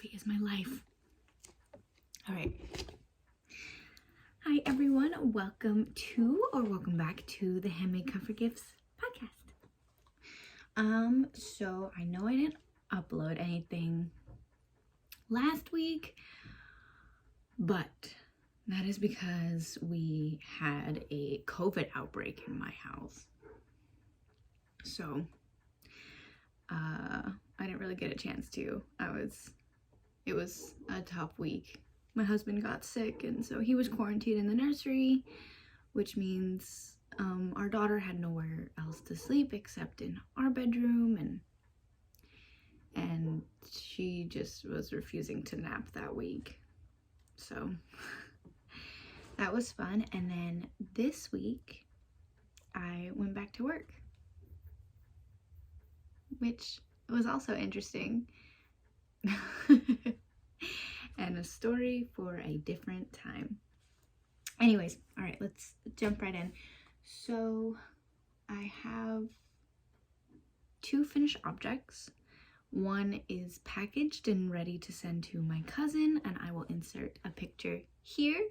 coffee is my life. All right. Hi everyone, welcome back to the Handmade Comfort Gifts podcast. So I know I didn't upload anything last week, but that is because we had a COVID outbreak in my house. So I didn't really get a chance to. It was a tough week. My husband got sick, and so he was quarantined in the nursery, which means our daughter had nowhere else to sleep except in our bedroom, and she just was refusing to nap that week. So that was fun. And then this week I went back to work, which was also interesting. And a story for a different time. Anyways, all right, let's jump right in. So I have 2 finished objects. One is packaged and ready to send to my cousin, and I will insert a picture here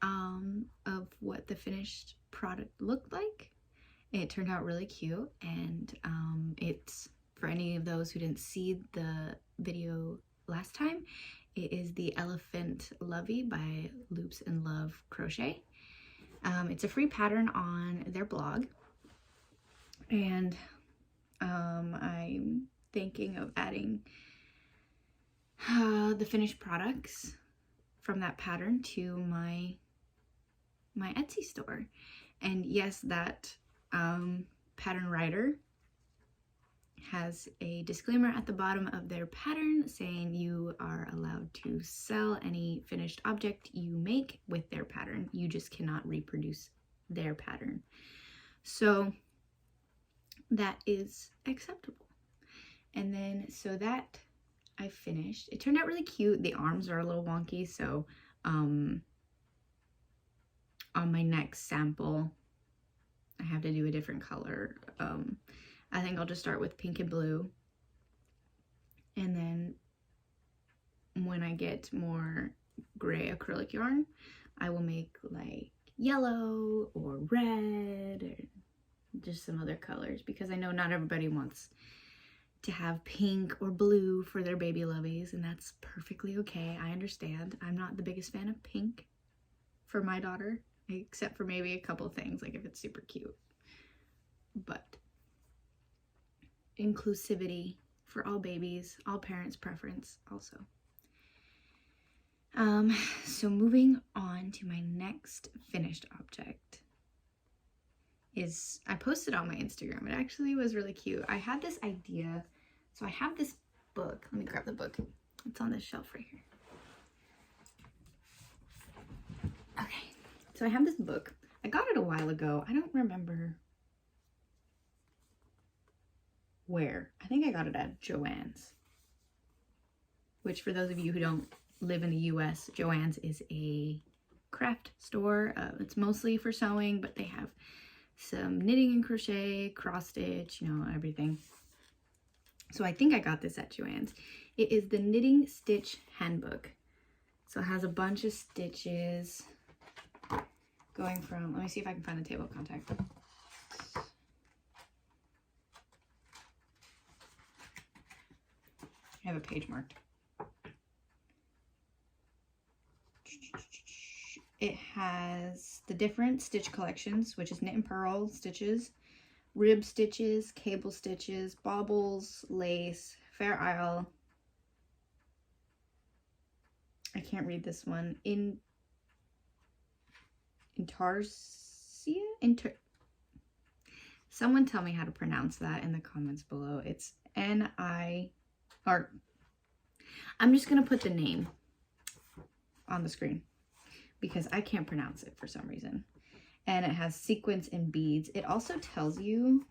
of what the finished product looked like. It turned out really cute, and it's, for any of those who didn't see the video last time, it is the Elephant Lovey by Loops and Love Crochet. It's a free pattern on their blog, and I'm thinking of adding the finished products from that pattern to my Etsy store. And yes, that pattern writer has a disclaimer at the bottom of their pattern saying you are allowed to sell any finished object you make with their pattern. You just cannot reproduce their pattern. So that is acceptable. And then, so that I finished. It turned out really cute. The arms are a little wonky, so on my next sample, I have to do a different color. I think I'll just start with pink and blue, and then when I get more gray acrylic yarn, I will make like yellow or red or just some other colors, because I know not everybody wants to have pink or blue for their baby loveys, and that's perfectly okay. I understand. I'm not the biggest fan of pink for my daughter, except for maybe a couple things, like if it's super cute. But inclusivity for all babies, all parents' preference also. So moving on to my next finished object is, I posted on my Instagram. It actually was really cute. I had this idea. So I have this book. Let me grab the book. It's on this shelf right here. Okay. So I have this book. I got it a while ago. I don't remember where. I think I got it at Joann's, which, for those of you who don't live in the US, Joann's is a craft store. It's mostly for sewing, but they have some knitting and crochet, cross stitch, you know, everything. So I think I got this at Joann's. It is the Knitting Stitch Handbook. So it has a bunch of stitches going from, let me see if I can find the table of contents. I have a page marked. It has the different stitch collections, which is knit and purl stitches, rib stitches, cable stitches, baubles, lace, Fair Isle. I can't read this one. Intarsia? Someone tell me how to pronounce that in the comments below. It's or I'm just gonna put the name on the screen because I can't pronounce it for some reason. And it has sequins and beads. It also tells you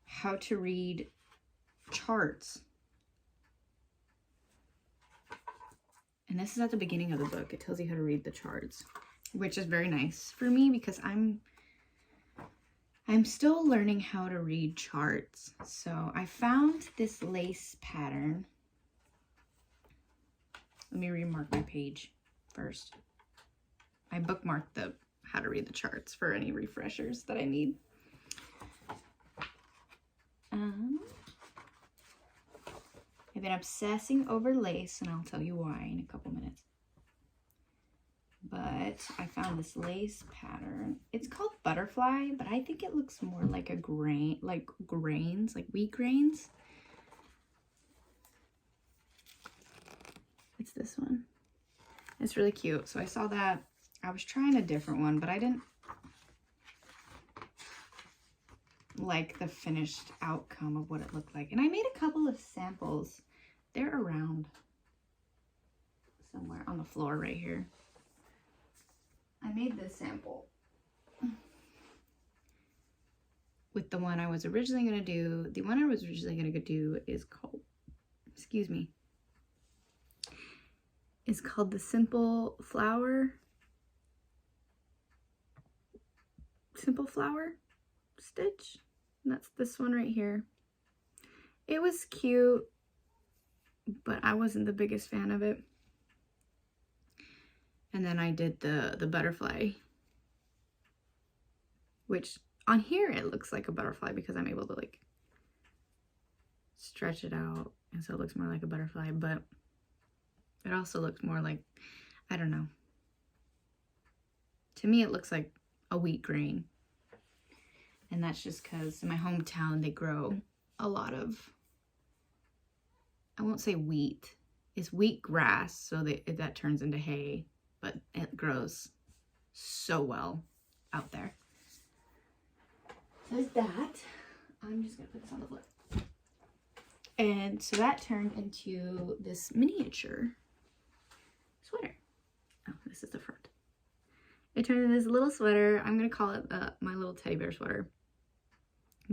how to read charts. And this is at the beginning of the book. It tells you how to read the charts, which is very nice for me because I'm still learning how to read charts. So I found this lace pattern. Let me remark my page first. I bookmarked the how to read the charts for any refreshers that I need. I've been obsessing over lace, and I'll tell you why in a couple minutes. But I found this lace pattern. It's called butterfly, but I think it looks more like a grain, like grains, like wheat grains. It's this one. It's really cute. So I saw that. I was trying a different one, but I didn't like the finished outcome of what it looked like. And I made a couple of samples. They're around somewhere on the floor right here. I made this sample with the one I was originally going to do. The one I was originally going to do is called, excuse me, is called the Simple Flower stitch. And that's this one right here. It was cute, but I wasn't the biggest fan of it. And then I did the butterfly, which on here it looks like a butterfly because I'm able to like stretch it out, and so it looks more like a butterfly, but it also looks more like, I don't know. To me, it looks like a wheat grain. And that's just because in my hometown, they grow a lot of, I won't say wheat. It's wheat grass, so that turns into hay, but it grows so well out there. So there's that. I'm just going to put this on the floor. And so that turned into this miniature sweater. Oh, this is the front. It turned into this little sweater. I'm going to call it my little teddy bear sweater,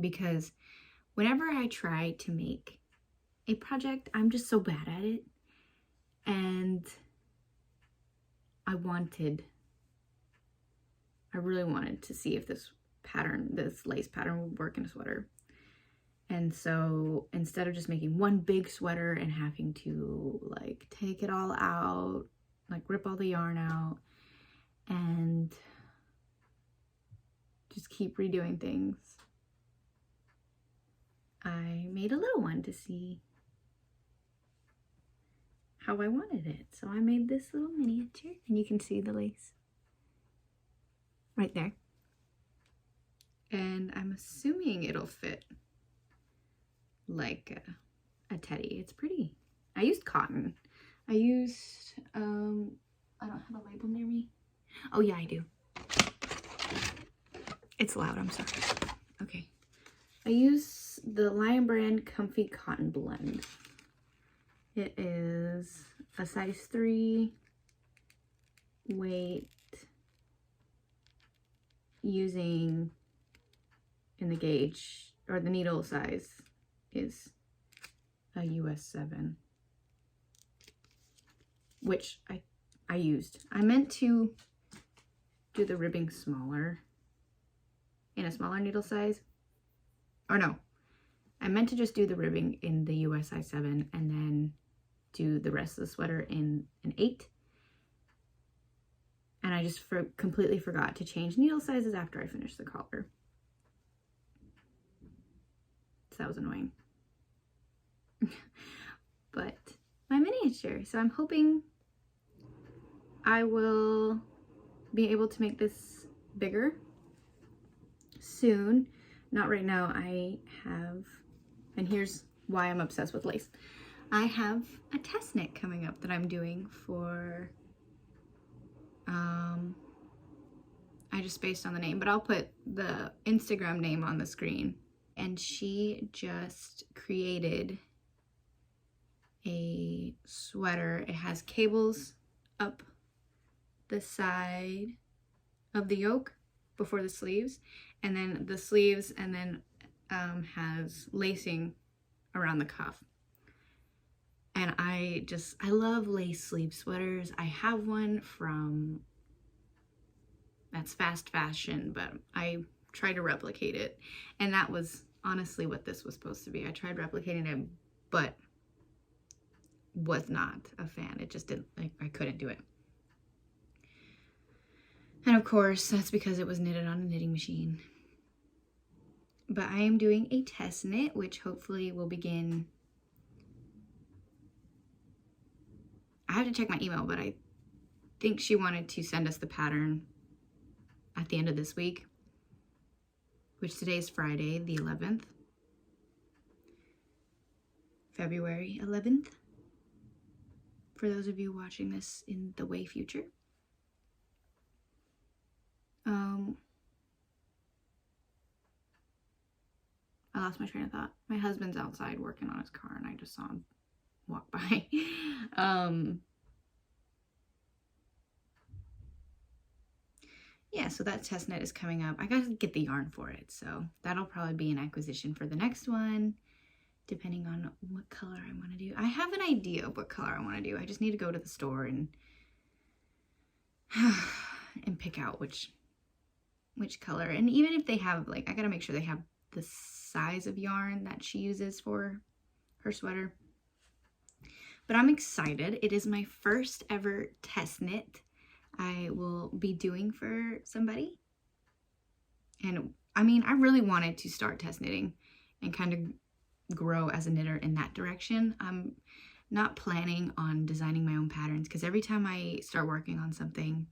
because whenever I try to make a project, I'm just so bad at it. And I really wanted to see if this lace pattern would work in a sweater. And so instead of just making one big sweater and having to like take it all out, like rip all the yarn out and just keep redoing things, I made a little one to see how I wanted it. So I made this little miniature, and you can see the lace right there. And I'm assuming it'll fit like a teddy. It's pretty. I used cotton. I used, I don't have a label near me. Oh yeah, I do. It's loud, I'm sorry. Okay. I use the Lion Brand Comfy Cotton Blend. It is a size 3 weight, using in the gauge, or the needle size is a US 7, which I used. I meant to do the ribbing smaller, in a smaller needle size, or no, I meant to just do the ribbing in the US size 7 and then do the rest of the sweater in an 8. And I just completely forgot to change needle sizes after I finished the collar. So that was annoying. But my miniature. So I'm hoping I will be able to make this bigger soon. Not right now. I have, and here's why I'm obsessed with lace. I have a test knit coming up that I'm doing for, I just spaced on the name, but I'll put the Instagram name on the screen. And she just created a sweater. It has cables up the side of the yoke before the sleeves, and then the sleeves, and then has lacing around the cuff. And I love lace sleeve sweaters. I have one from, that's fast fashion, but I try to replicate it. And that was honestly what this was supposed to be. I tried replicating it, but was not a fan. It just didn't, like, I couldn't do it. And of course, that's because it was knitted on a knitting machine. But I am doing a test knit, which hopefully will begin. I have to check my email, but I think she wanted to send us the pattern at the end of this week, which today is Friday, the 11th. February 11th. For those of you watching this in the way future. I lost my train of thought. My husband's outside working on his car and I just saw him walk by. Yeah, so that test knit is coming up. I gotta get the yarn for it, so that'll probably be an acquisition for the next one, depending on what color I want to do. I have an idea of what color I want to do. I just need to go to the store and pick out which color. And even if they have, like, I gotta make sure they have the size of yarn that she uses for her sweater. But I'm excited. It is my first ever test knit I will be doing for somebody. And I mean, I really wanted to start test knitting and kind of grow as a knitter in that direction. I'm not planning on designing my own patterns because every time I start working on something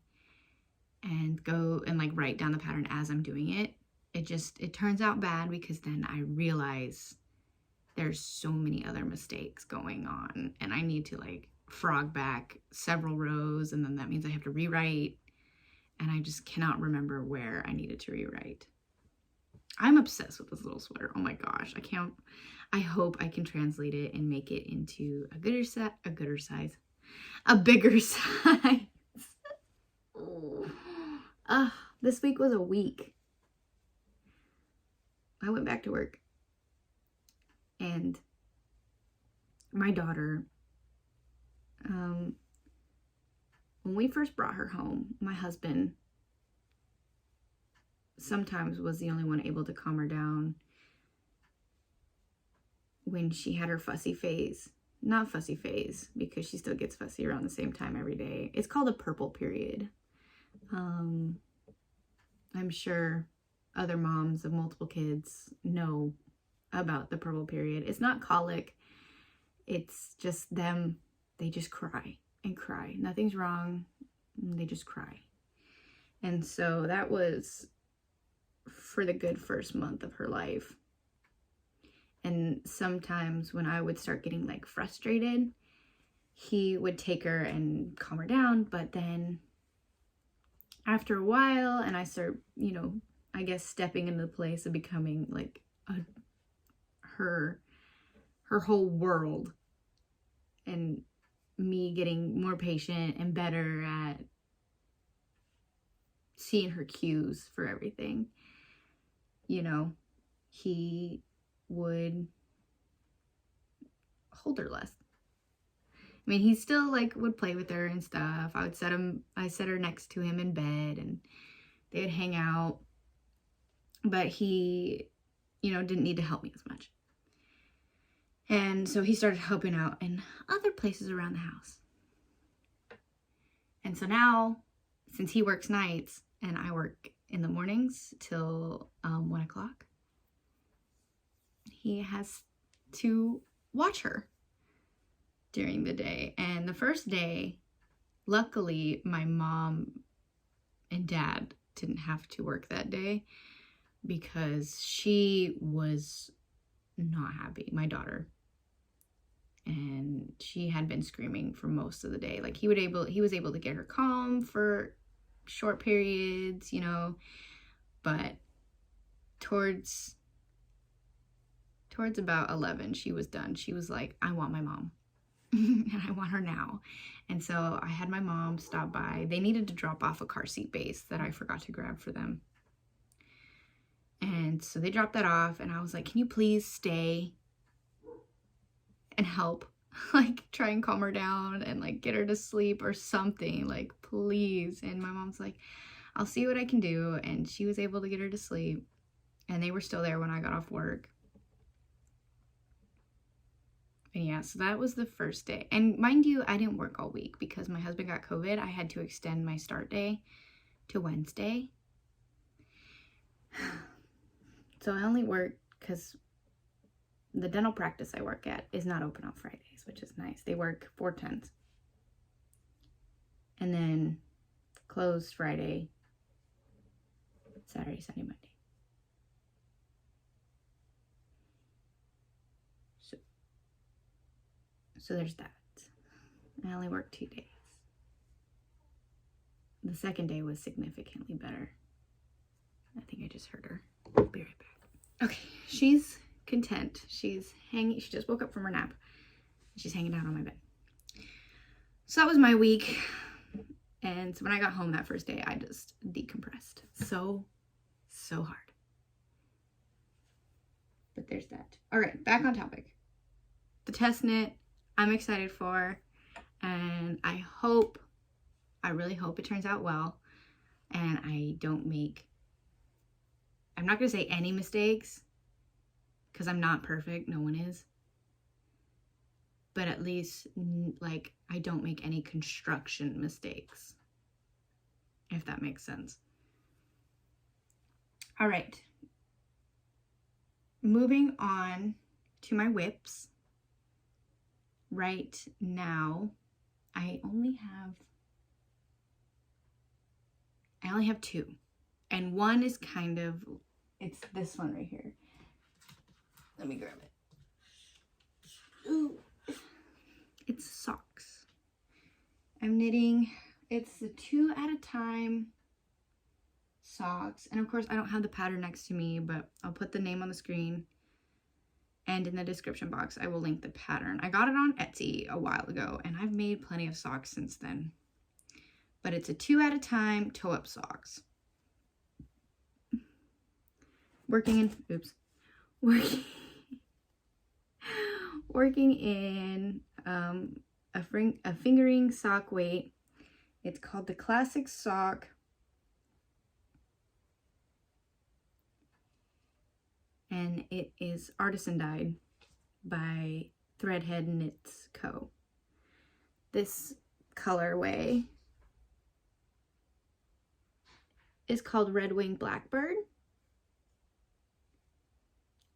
and go and like write down the pattern as I'm doing it, it turns out bad because then I realize there's so many other mistakes going on and I need to like frog back several rows, and then that means I have to rewrite, and I just cannot remember where I needed to rewrite. I'm obsessed with this little sweater. Oh my gosh, I hope I can translate it and make it into a bigger size. This week was a week. I went back to work and my daughter, when we first brought her home, my husband sometimes was the only one able to calm her down when she had her fussy phase. Not fussy phase, because she still gets fussy around the same time every day. It's called a purple period. I'm sure other moms of multiple kids know about the purple period. It's not colic. It's just them. They just cry and cry. Nothing's wrong. They just cry. And so that was for the good first month of her life. And sometimes when I would start getting like frustrated, he would take her and calm her down. But then after a while, and I start, I guess stepping into the place of becoming like her whole world, and me getting more patient and better at seeing her cues for everything, he would hold her less. I mean, he still like would play with her and stuff. I set her next to him in bed and they'd hang out, but he, didn't need to help me as much. And so he started helping out in other places around the house. And so now, since he works nights and I work in the mornings till 1 o'clock, he has to watch her during the day. And the first day, luckily, my mom and dad didn't have to work that day because she was not happy, my daughter. And she had been screaming for most of the day. Like he was able to get her calm for short periods, but towards about 11, she was done. She was like, I want my mom. And I want her now. And so I had my mom stop by. They needed to drop off a car seat base that I forgot to grab for them. And so they dropped that off and I was like, can you please stay and help? Like try and calm her down and like get her to sleep or something, like please. And my mom's like, I'll see what I can do. And she was able to get her to sleep. and they were still there when I got off work. And yeah, so that was the first day. And mind you, I didn't work all week because my husband got COVID. I had to extend my start day to Wednesday. So I only worked because the dental practice I work at is not open on Fridays, which is nice. They work 4/10s. And then closed Friday, Saturday, Sunday, Monday. So there's that. I only worked 2 days. The second day was significantly better. I think I just heard her. I'll be right back. Okay, she's content. She's hanging. She just woke up from her nap. She's hanging down on my bed. So that was my week. And so when I got home that first day, I just decompressed. So hard. But there's that. All right, back on topic. The test knit I'm excited for, and I really hope it turns out well, and I'm not going to say any mistakes, because I'm not perfect, no one is, but at least, like, I don't make any construction mistakes, if that makes sense. All right, moving on to my whips. Right now, I only have 2, and one is it's this one right here. Let me grab it. Ooh. It's socks. I'm knitting, it's the 2 at a time socks, and of course I don't have the pattern next to me, but I'll put the name on the screen. And in the description box, I will link the pattern. I got it on Etsy a while ago, and I've made plenty of socks since then. But it's a 2 at a time toe-up socks. Working in a fingering sock weight. It's called the Classic Sock. And it is artisan dyed by Threadhead Knits Co. This colorway is called Red Wing Blackbird.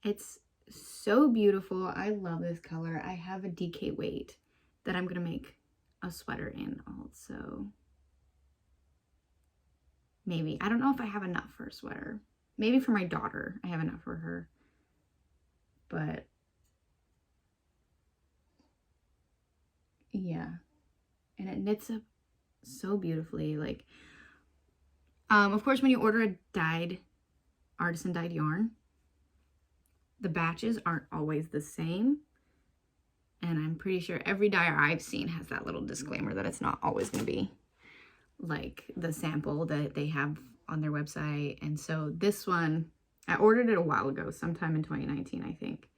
It's so beautiful. I love this color. I have a DK weight that I'm going to make a sweater in also. Maybe. I don't know if I have enough for a sweater. Maybe for my daughter, I have enough for her. But yeah, and it knits up so beautifully. Like, of course, when you order a artisan dyed yarn, the batches aren't always the same. And I'm pretty sure every dyer I've seen has that little disclaimer that it's not always going to be like the sample that they have on their website. And so this one, I ordered it a while ago, sometime in 2019, I think.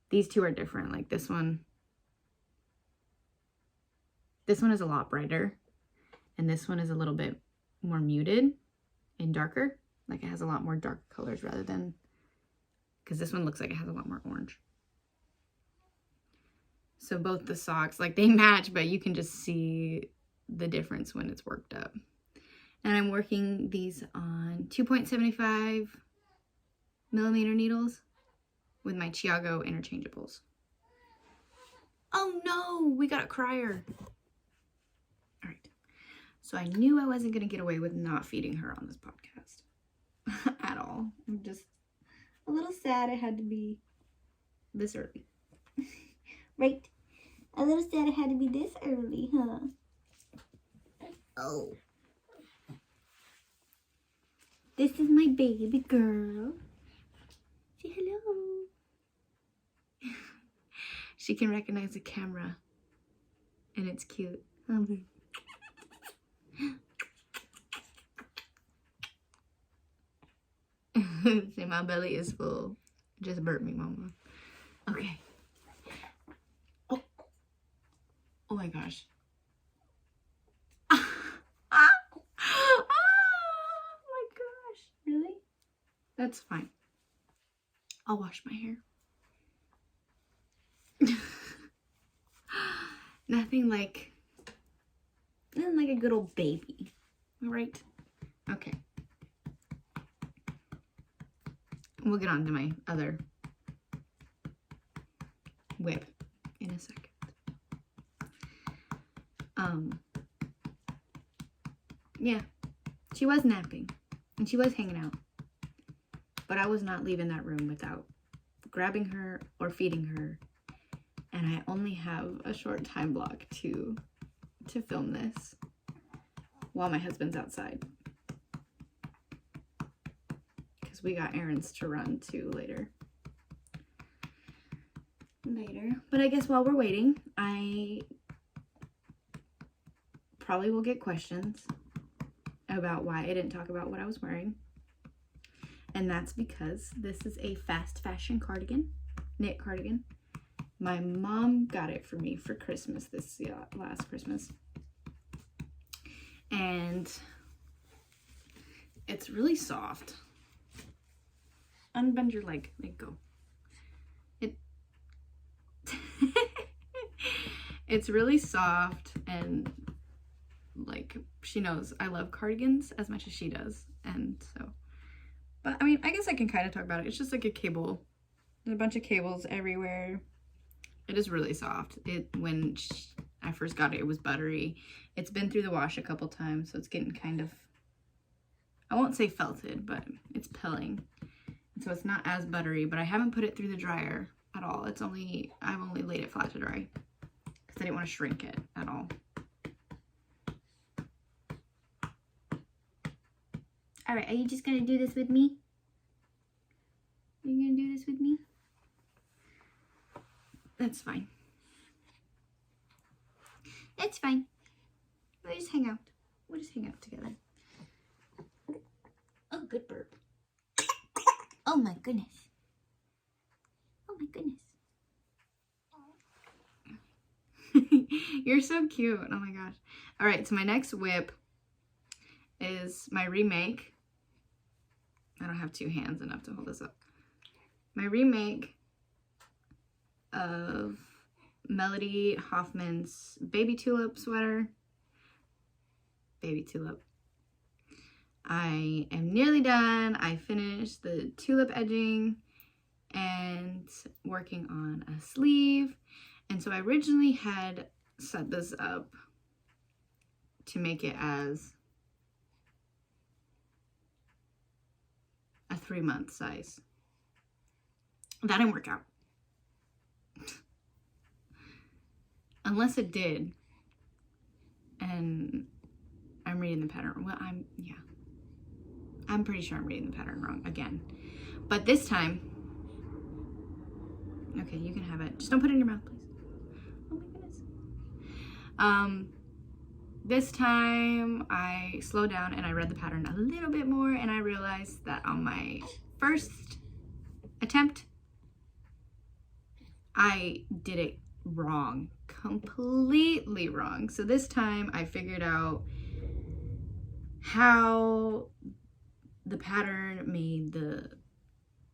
These 2 are different. Like this one is a lot brighter, and this one is a little bit more muted and darker. Like it has a lot more dark colors rather than, because this one looks like it has a lot more orange. So both the socks, like they match, but you can just see the difference when it's worked up. And I'm working these on 2.75 millimeter needles with my Chiago interchangeables. Oh no, we got a crier. All right. So I knew I wasn't going to get away with not feeding her on this podcast at all. I'm just a little sad it had to be this early. Right? A little sad it had to be this early, huh? Oh. This is my baby girl. Say hello. She can recognize the camera. And it's cute. Say my belly is full. Just burp me, mama. Okay. Oh my gosh. Oh my gosh. Really? That's fine. I'll wash my hair. Nothing like a good old baby, right? Okay. We'll get on to my other whip in a second. Yeah, she was napping and she was hanging out, but I was not leaving that room without grabbing her or feeding her, and I only have a short time block to film this while my husband's outside, because we got errands to run to later. But I guess while we're waiting, I probably will get questions about why I didn't talk about what I was wearing. And that's because this is a fast fashion cardigan, knit cardigan. My mom got it for me for Christmas last Christmas. And it's really soft. Unbend your leg. There you go. It's really soft, and like, she knows I love cardigans as much as she does, and so, but I mean, I guess I can kind of talk about it. It's just like a cable. There's a bunch of cables everywhere. It is really soft. When I first got it, it was buttery. It's been through the wash a couple times, so it's getting kind of, I won't say felted, but it's pilling. And so it's not as buttery, but I haven't put it through the dryer at all. I've only laid it flat to dry because I didn't want to shrink it at all. All right, are you just gonna do this with me? You're gonna do this with me? That's fine. It's fine. We'll just hang out. We'll just hang out together. Oh, good burp. Oh my goodness. Oh my goodness. You're so cute. Oh my gosh. All right, so my next whip is my Remake. I don't have two hands enough to hold this up. My Remake of Melody Hoffman's Baby Tulip sweater. Baby Tulip. I am nearly done. I finished the tulip edging and working on a sleeve. And so I originally had set this up to make it as a 3-month size. That didn't work out. Unless it did. And I'm reading the pattern. Well, I'm pretty sure I'm reading the pattern wrong again. But this time, okay, you can have it. Just don't put it in your mouth, please. Oh my goodness. This time I slowed down and I read the pattern a little bit more, and I realized that on my first attempt, I did it wrong. Completely wrong. So this time I figured out how the pattern made the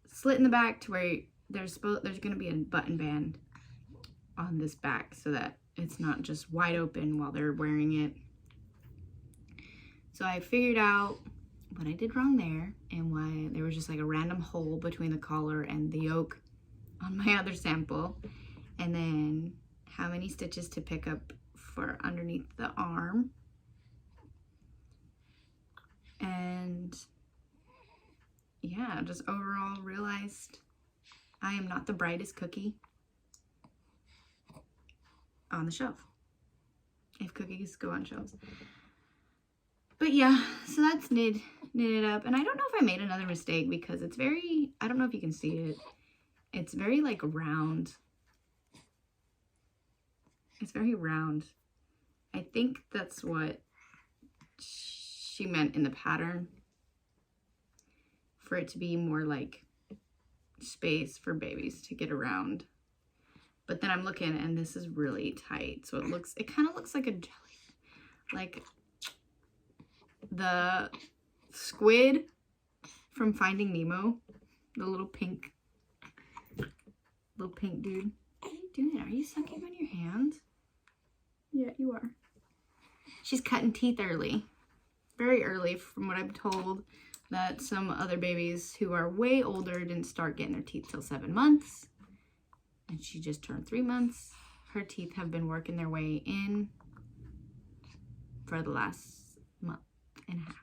slit in the back to where there's going to be a button band on this back so that it's not just wide open while they're wearing it. So I figured out what I did wrong there and why there was just like a random hole between the collar and the yoke on my other sample, and then how many stitches to pick up for underneath the arm. And yeah, just overall realized I am not the brightest cookie on the shelf, if cookies go on shelves. But yeah, so that's knitted up. And I don't know if I made another mistake because it's very, I don't know if you can see it. It's very like round. It's very round. I think that's what she meant in the pattern, for it to be more like space for babies to get around. But then I'm looking and this is really tight. So it kind of looks like a jelly. Like the squid from Finding Nemo, the little pink Little pink dude. What are you doing? Are you sucking on your hands? Yeah, you are. She's cutting teeth early. Very early, from what I'm told, that some other babies who are way older didn't start getting their teeth till 7 months. And she just turned 3 months. Her teeth have been working their way in for the last month and a half.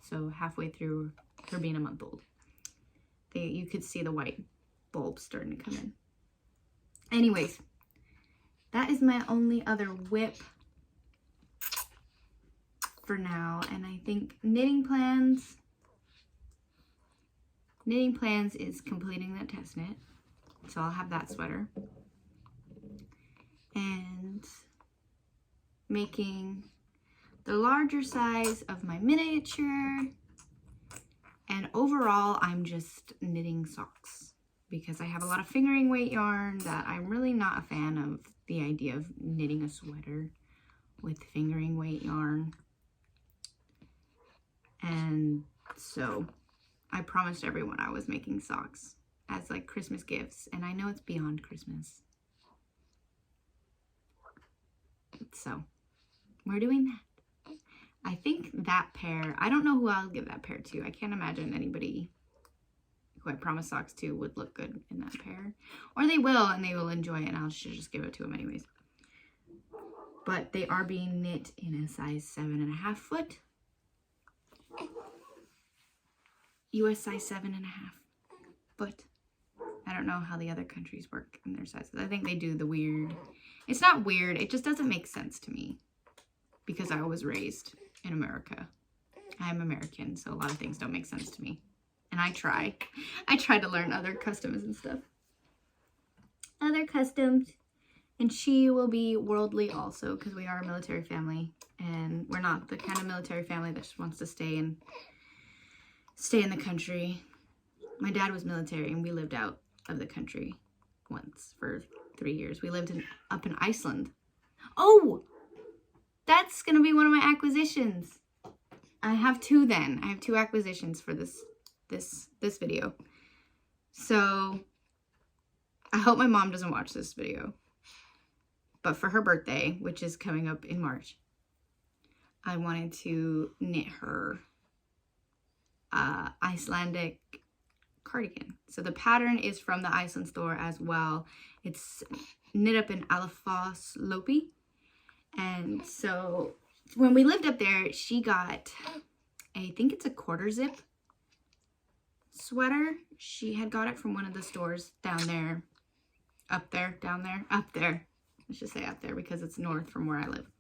So halfway through her being a month old. You could see the white bulbs starting to come in. Anyways, that is my only other whip for now. And I think knitting plans is completing that test knit. So I'll have that sweater. And making the larger size of my miniature. And overall, I'm just knitting socks because I have a lot of fingering weight yarn that I'm really not a fan of the idea of knitting a sweater with fingering weight yarn. And so I promised everyone I was making socks as like Christmas gifts, and I know it's beyond Christmas. So we're doing that. I think that pair, I don't know who I'll give that pair to. I can't imagine anybody who I promised socks to would look good in that pair. Or they will, and they will enjoy it, and I should just give it to them anyways. But they are being knit in a size 7.5 foot. US size 7.5 foot. I don't know how the other countries work in their sizes. I think they do the weird. It's not weird. It just doesn't make sense to me because I was raised in America. I'm American, so a lot of things don't make sense to me. And I try to learn other customs and stuff. Other customs. And she will be worldly also because we are a military family. And we're not the kind of military family that just wants to stay in the country. My dad was military and we lived out of the country once for 3 years. We lived up in Iceland. Oh! That's going to be one of my acquisitions. I have two then. I have 2 acquisitions for this video. So I hope my mom doesn't watch this video. But for her birthday, which is coming up in March, I wanted to knit her Icelandic cardigan. So the pattern is from the Iceland store as well. It's knit up in Alafoss Lopi. And so when we lived up there, she got, I think it's a 1/4 zip sweater. She had got it from one of the stores down there, up there. Let's just say up there because it's north from where I live.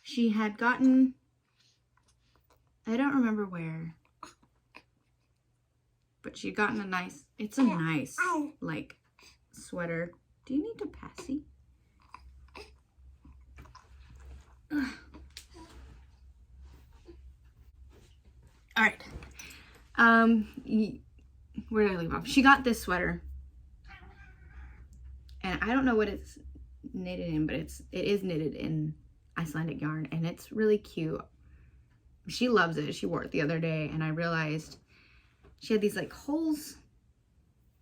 She had gotten, I don't remember where, but she had gotten it's a nice, like, sweater. Do you need to passy? Ugh. All right. Where did I leave off? She got this sweater. And I don't know what it's knitted in, but it is knitted in Icelandic yarn, and it's really cute. She loves it. She wore it the other day, and I realized she had these like holes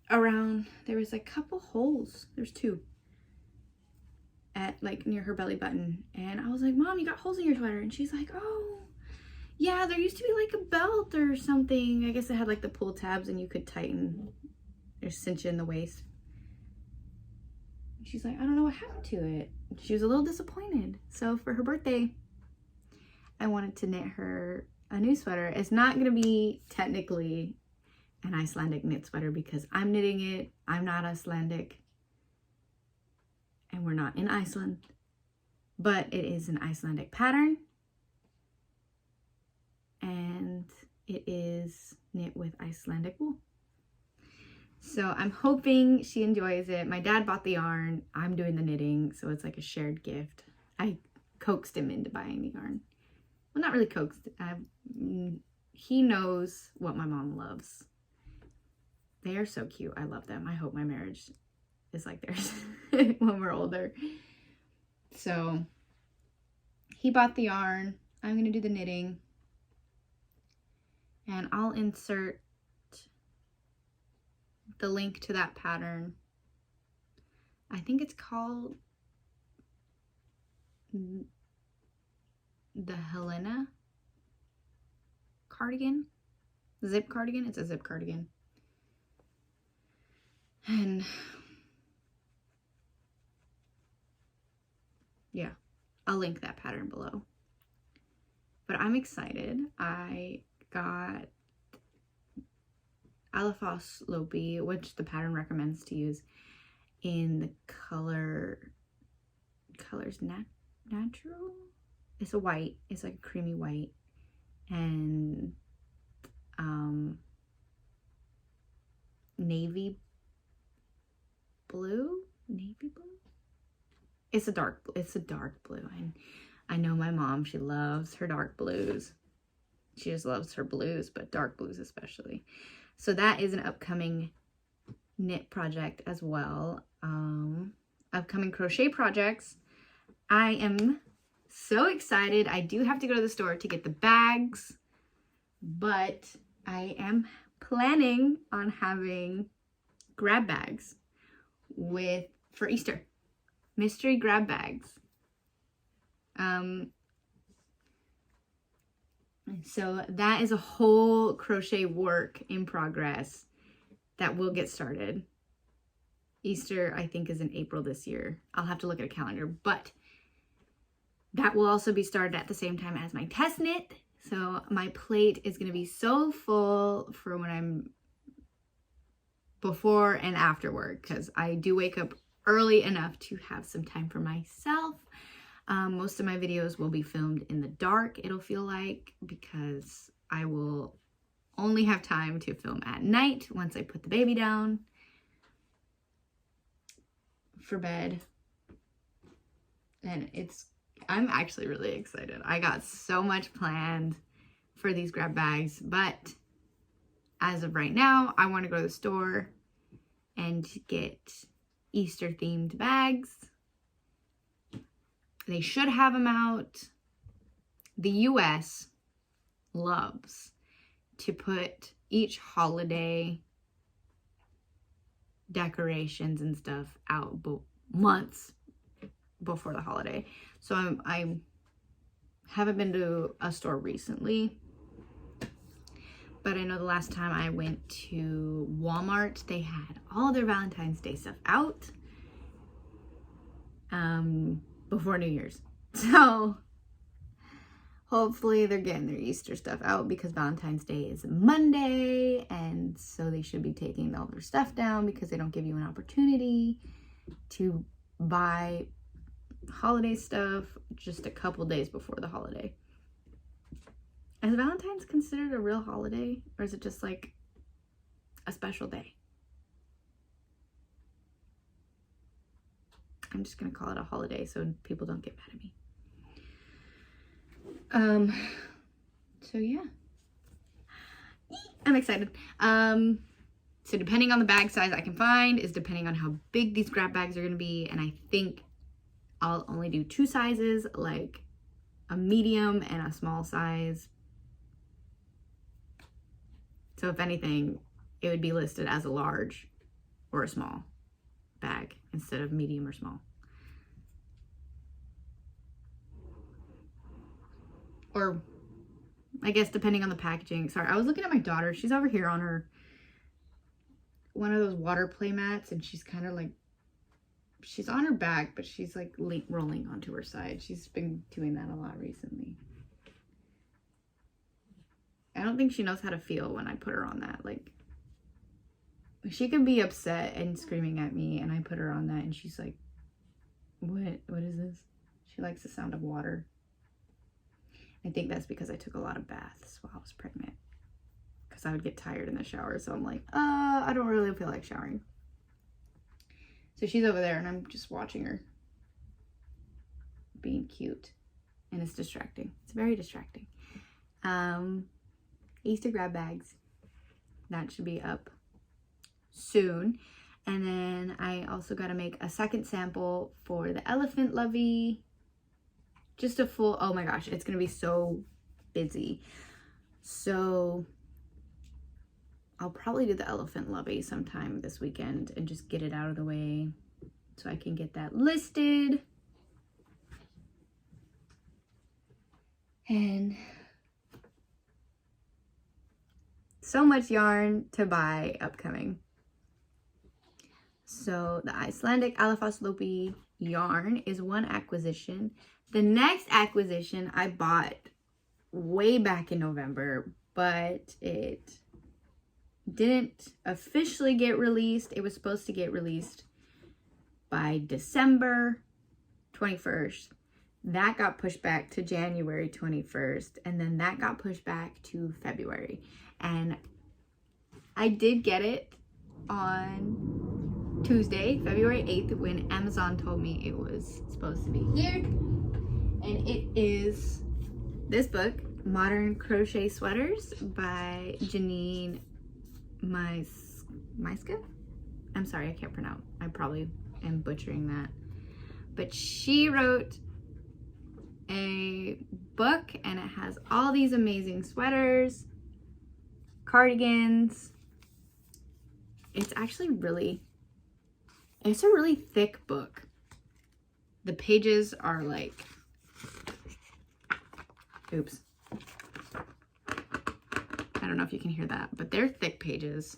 around. There was a couple holes. There's 2 at like near her belly button, and I was like, Mom, you got holes in your sweater. And she's like, oh yeah, there used to be like a belt or something. I guess it had like the pull tabs and you could tighten or cinch in the waist. She's like, I don't know what happened to it. She was a little disappointed. So for her birthday, I wanted to knit her a new sweater. It's not going to be technically an Icelandic knit sweater because I'm knitting it. I'm not Icelandic. And we're not in Iceland. But it is an Icelandic pattern. And it is knit with Icelandic wool. So I'm hoping she enjoys it. My dad bought the yarn. I'm doing the knitting, so it's like a shared gift. I coaxed him into buying the yarn. Well, not really coaxed. He knows what my mom loves. They are so cute. I love them. I hope my marriage is like theirs when we're older. So he bought the yarn. I'm going to do the knitting. And I'll insert the link to that pattern. I think it's called the Helena cardigan. Zip cardigan. It's a zip cardigan. And yeah, I'll link that pattern below. But I'm excited. I got Alafos Lopi, which the pattern recommends to use in the colors natural. It's a white. It's like a creamy white. And navy blue. It's a dark blue. And I know my mom, she loves her dark blues. She just loves her blues, but dark blues especially. So that is an upcoming knit project as well. Upcoming crochet projects. I am so excited. I do have to go to the store to get the bags, but I am planning on having grab bags for Easter. Mystery grab bags. So that is a whole crochet work in progress that will get started. Easter, I think, is in April this year. I'll have to look at a calendar, but that will also be started at the same time as my test knit. So my plate is going to be so full for when I'm before and after work, because I do wake up early enough to have some time for myself. Most of my videos will be filmed in the dark, it'll feel like, because I will only have time to film at night once I put the baby down for bed. And I'm actually really excited. I got so much planned for these grab bags, but as of right now, I want to go to the store and get Easter themed bags. They should have them out. The US loves to put each holiday decorations and stuff out months before the holiday. So I haven't been to a store recently, but I know the last time I went to Walmart, they had all their Valentine's Day stuff out before New Year's. So hopefully they're getting their Easter stuff out, because Valentine's Day is Monday, and so they should be taking all their stuff down, because they don't give you an opportunity to buy holiday stuff just a couple days before the holiday. Is Valentine's considered a real holiday, or is it just like a special day? I'm just gonna call it a holiday so people don't get mad at me. So yeah, I'm excited. So depending on the bag size I can find is depending on how big these grab bags are gonna be, and I think I'll only do 2 sizes, like a medium and a small size. So if anything, it would be listed as a large or a small bag instead of medium or small. Or I guess depending on the packaging. Sorry, I was looking at my daughter. She's over here on one of those water play mats, and she's kind of like, she's on her back, but she's like rolling onto her side. She's been doing that a lot recently. I don't think she knows how to feel when I put her on that. Like, she can be upset and screaming at me, and I put her on that, and she's like, what is this? She likes the sound of water. I think that's because I took a lot of baths while I was pregnant, because I would get tired in the shower. So I'm like, I don't really feel like showering. So she's over there, and I'm just watching her being cute, and it's distracting. It's very distracting. Easter grab bags, that should be up soon. And then I also got to make a second sample for the elephant lovey. Just a full, oh my gosh, it's gonna be so busy. So I'll probably do the elephant lovey sometime this weekend and just get it out of the way so I can get that listed. And so much yarn to buy upcoming. So the Icelandic Cardigan yarn is one acquisition. The next acquisition I bought way back in November, but it didn't officially get released. It was supposed to get released by December 21st. That got pushed back to January 21st, and then that got pushed back to February. And I did get it on Tuesday, February 8th, when Amazon told me it was supposed to be here. And it is this book, Modern Crochet Sweaters by Janine Maiska? I'm sorry, I can't pronounce. I probably am butchering that. But she wrote a book and it has all these amazing sweaters, cardigans. It's actually it's a really thick book. The pages are like, oops. I don't know if you can hear that, but they're thick pages.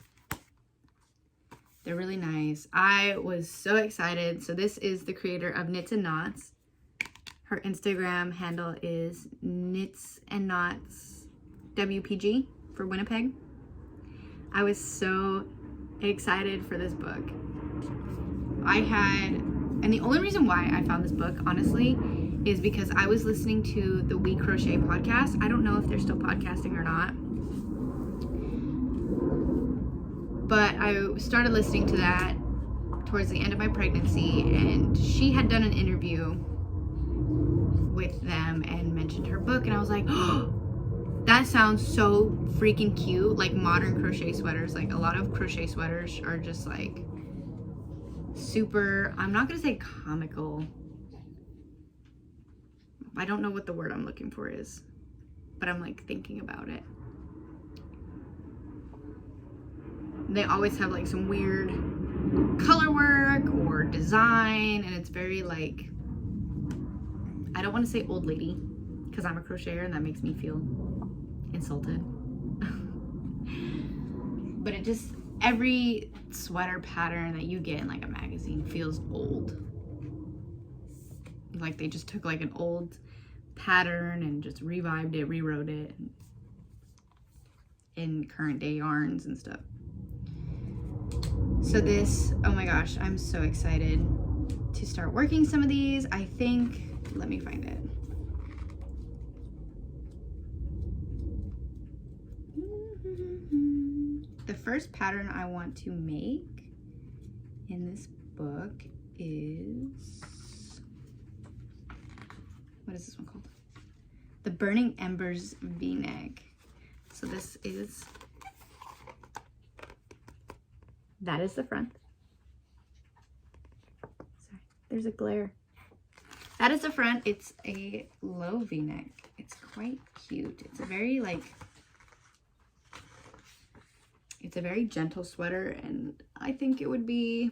They're really nice. I was so excited. So this is the creator of Knits and Knots. Her Instagram handle is Knits and Knots WPG for Winnipeg. I was so excited for this book. And the only reason why I found this book, honestly, is because I was listening to the We Crochet podcast. I don't know if they're still podcasting or not, but I started listening to that towards the end of my pregnancy, and she had done an interview with them and mentioned her book, and I was like, oh, that sounds so freaking cute. Like modern crochet sweaters, like a lot of crochet sweaters are just like super, I'm not gonna say comical, I don't know what the word I'm looking for is, but I'm like thinking about it. They always have like some weird color work or design, and it's very like, I don't want to say old lady because I'm a crocheter and that makes me feel insulted. But it just, every sweater pattern that you get in like a magazine feels old. Like they just took like an old pattern and just revived it, rewrote it in current day yarns and stuff. So this, oh my gosh, I'm so excited to start working some of these. I think, let me find it. The first pattern I want to make in this book is, what is this one called? The Burning Embers V-neck. So this is, that is the front. Sorry, there's a glare. That is the front. It's a low V-neck. It's quite cute. It's a very like, it's a very gentle sweater, and I think it would be,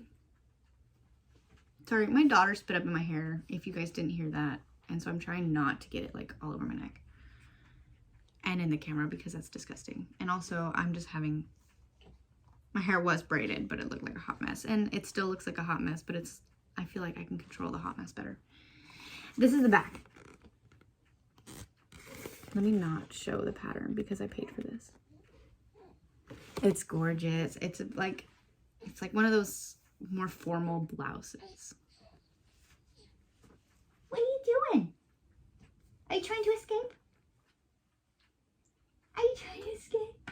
sorry, my daughter spit up in my hair, if you guys didn't hear that. And so I'm trying not to get it like all over my neck and in the camera because that's disgusting. And also I'm just having, my hair was braided, but it looked like a hot mess, and it still looks like a hot mess, but it's, I feel like I can control the hot mess better. This is the back. Let me not show the pattern because I paid for this. It's gorgeous. It's like one of those more formal blouses. What are you doing? Are you trying to escape? Are you trying to escape?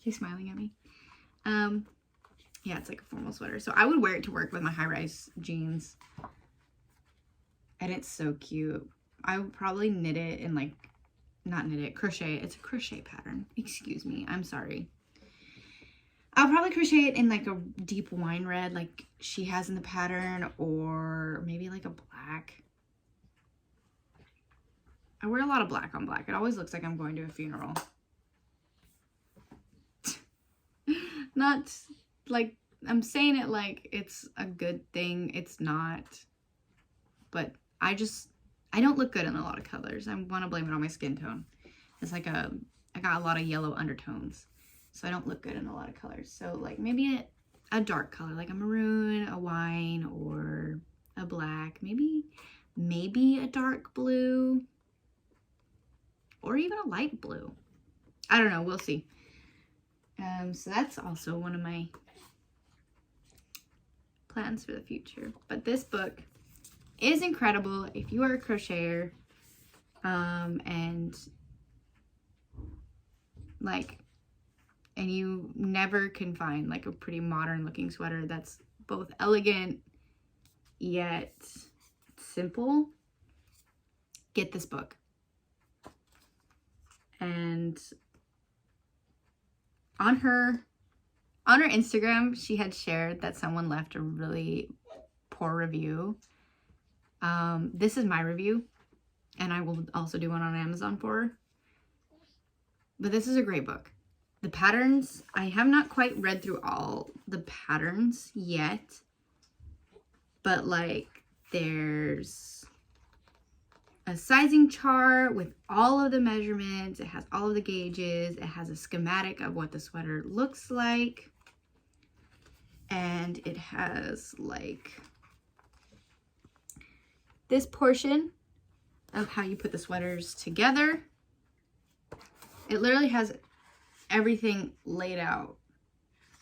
She's smiling at me. Yeah, it's like a formal sweater. So I would wear it to work with my high-rise jeans. And it's so cute. I would probably knit it in like, not knit it, crochet. It's a crochet pattern. Excuse me. I'm sorry. I'll probably crochet it in like a deep wine red like she has in the pattern, or maybe like a black. I wear a lot of black on black. It always looks like I'm going to a funeral. Not like, I'm saying it like it's a good thing. It's not. But I don't look good in a lot of colors. I want to blame it on my skin tone. It's like I got a lot of yellow undertones. So I don't look good in a lot of colors. So like maybe a dark color, like a maroon, a wine, or a black. Maybe a dark blue. Or even a light blue. I don't know. We'll see. So that's also one of my plans for the future. But this book is incredible if you are a crocheter, and you never can find like a pretty modern looking sweater that's both elegant yet simple. Get this book. And on her Instagram, she had shared that someone left a really poor review. This is my review, and I will also do one on Amazon for her. But this is a great book. The patterns, I have not quite read through all the patterns yet, but like there's a sizing chart with all of the measurements. It has all of the gauges. It has a schematic of what the sweater looks like. And it has like this portion of how you put the sweaters together. It literally has everything laid out.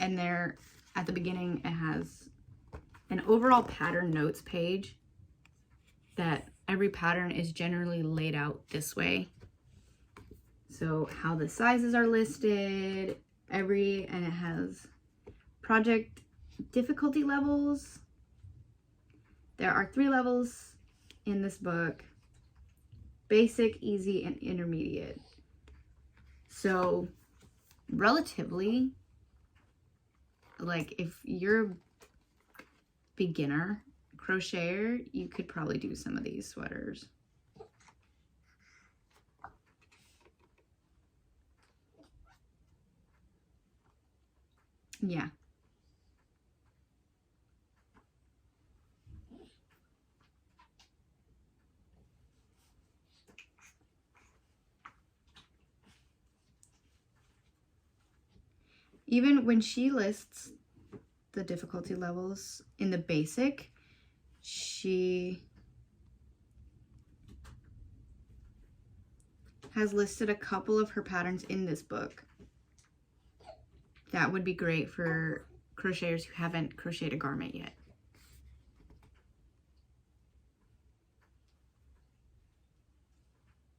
And there at the beginning, it has an overall pattern notes page that every pattern is generally laid out this way. So how the sizes are listed, and it has project difficulty levels. There are 3 levels in this book: basic, easy, and intermediate. So relatively, like if you're a beginner crocheter, you could probably do some of these sweaters. Yeah. Even when she lists the difficulty levels in the basic, she has listed a couple of her patterns in this book that would be great for crocheters who haven't crocheted a garment yet.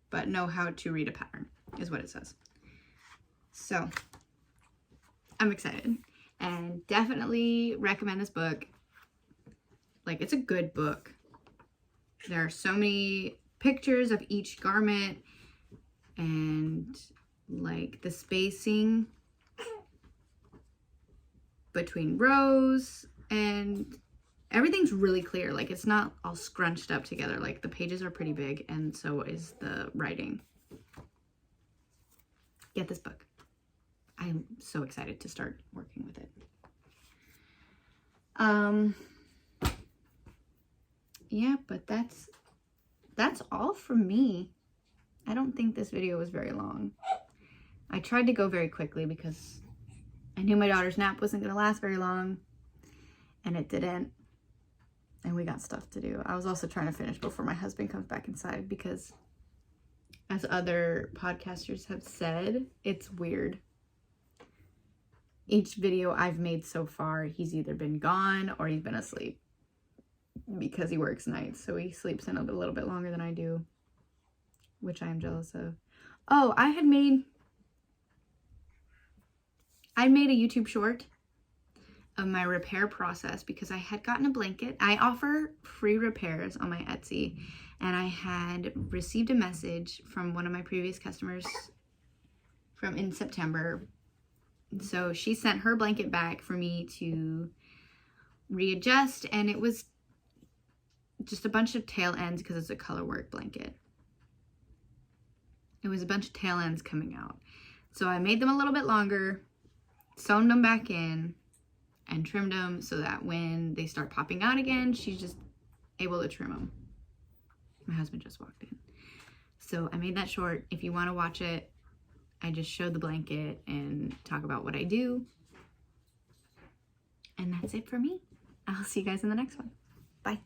But know how to read a pattern is what it says. So I'm excited and definitely recommend this book. Like, it's a good book. There are so many pictures of each garment, and like the spacing between rows, and everything's really clear. Like, it's not all scrunched up together. Like, the pages are pretty big, and so is the writing. Get this book. I'm so excited to start working with it. Yeah, but that's all from me. I don't think this video was very long. I tried to go very quickly because I knew my daughter's nap wasn't going to last very long, and it didn't. And we got stuff to do. I was also trying to finish before my husband comes back inside because, as other podcasters have said, it's weird. Each video I've made so far, he's either been gone or he's been asleep because he works nights. So he sleeps in a little bit longer than I do, which I am jealous of. Oh, I made a YouTube short of my repair process because I had gotten a blanket. I offer free repairs on my Etsy, and I had received a message from one of my previous customers from in September. So she sent her blanket back for me to readjust, and it was just a bunch of tail ends because it's a color work blanket. It was a bunch of tail ends coming out. So I made them a little bit longer, sewn them back in and trimmed them so that when they start popping out again, she's just able to trim them. My husband just walked in. So I made that short. If you want to watch it, I just showed the blanket and talk about what I do. And that's it for me. I'll see you guys in the next one. Bye.